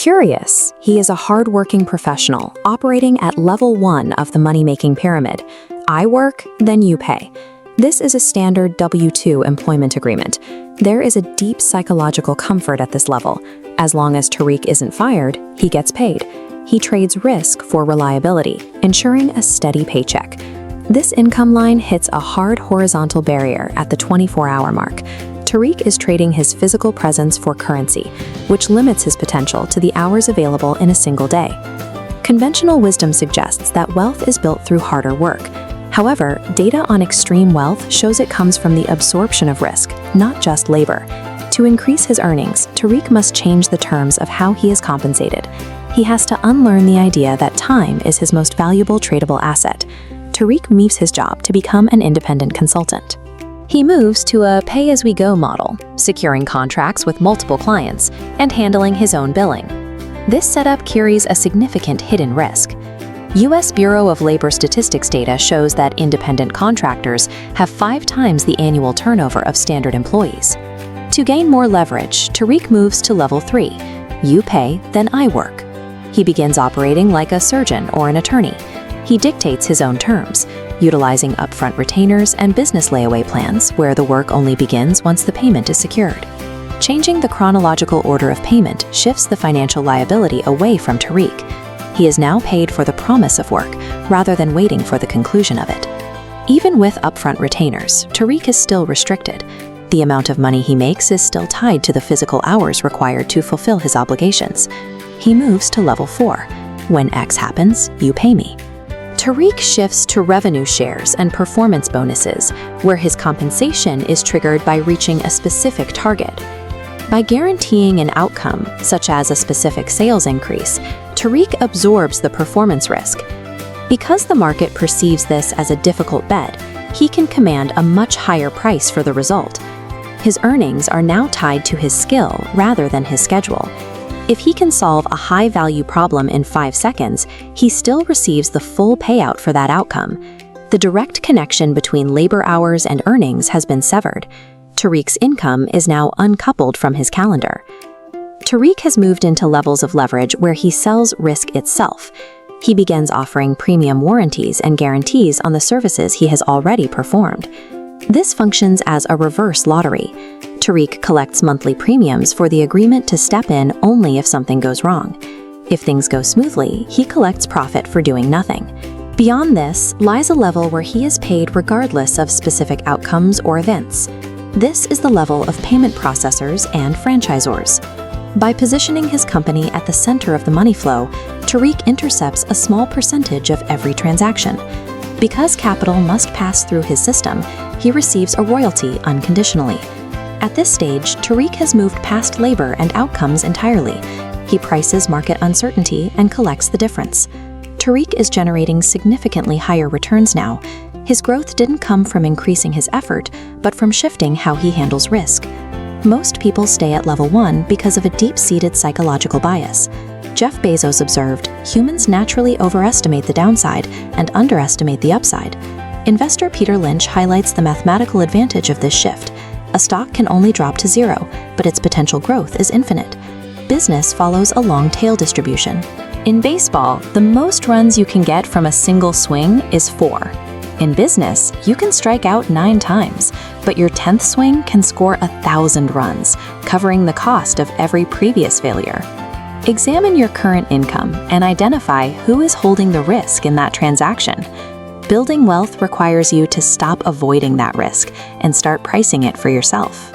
Curious, he is a hard-working professional operating at level 1 of the money-making pyramid. I work, then you pay. This is a standard W-2 employment agreement. There is a deep psychological comfort at this level. As long as Tariq isn't fired, he gets paid. He trades risk for reliability, ensuring a steady paycheck. This income line hits a hard horizontal barrier at the 24-hour mark. Tariq is trading his physical presence for currency, which limits his potential to the hours available in a single day. Conventional wisdom suggests that wealth is built through harder work. However, data on extreme wealth shows it comes from the absorption of risk, not just labor. To increase his earnings, Tariq must change the terms of how he is compensated. He has to unlearn the idea that time is his most valuable tradable asset. Tariq leaves his job to become an independent consultant. He moves to a pay-as-we-go model, securing contracts with multiple clients and handling his own billing. This setup carries a significant hidden risk. U.S. Bureau of Labor Statistics data shows that independent contractors have 5 times the annual turnover of standard employees. To gain more leverage, Tariq moves to level 3. You pay, then I work. He begins operating like a surgeon or an attorney. He dictates his own terms, utilizing upfront retainers and business layaway plans where the work only begins once the payment is secured. Changing the chronological order of payment shifts the financial liability away from Tariq. He is now paid for the promise of work rather than waiting for the conclusion of it. Even with upfront retainers, Tariq is still restricted. The amount of money he makes is still tied to the physical hours required to fulfill his obligations. He moves to level 4. When X happens, you pay me. Tariq shifts to revenue shares and performance bonuses, where his compensation is triggered by reaching a specific target. By guaranteeing an outcome, such as a specific sales increase, Tariq absorbs the performance risk. Because the market perceives this as a difficult bet, he can command a much higher price for the result. His earnings are now tied to his skill rather than his schedule. If he can solve a high-value problem in 5 seconds, he still receives the full payout for that outcome. The direct connection between labor hours and earnings has been severed. Tariq's income is now uncoupled from his calendar. Tariq has moved into levels of leverage where he sells risk itself. He begins offering premium warranties and guarantees on the services he has already performed. This functions as a reverse lottery. Tariq collects monthly premiums for the agreement to step in only if something goes wrong. If things go smoothly, he collects profit for doing nothing. Beyond this lies a level where he is paid regardless of specific outcomes or events. This is the level of payment processors and franchisors. By positioning his company at the center of the money flow, Tariq intercepts a small percentage of every transaction. Because capital must pass through his system, he receives a royalty unconditionally. At this stage, Tariq has moved past labor and outcomes entirely. He prices market uncertainty and collects the difference. Tariq is generating significantly higher returns now. His growth didn't come from increasing his effort, but from shifting how he handles risk. Most people stay at level 1 because of a deep-seated psychological bias. Jeff Bezos observed, humans naturally overestimate the downside and underestimate the upside. Investor Peter Lynch highlights the mathematical advantage of this shift. A stock can only drop to 0, but its potential growth is infinite. Business follows a long tail distribution. In baseball, the most runs you can get from a single swing is 4. In business, you can strike out 9 times, but your 10th swing can score 1,000 runs, covering the cost of every previous failure. Examine your current income and identify who is holding the risk in that transaction. Building wealth requires you to stop avoiding that risk and start pricing it for yourself.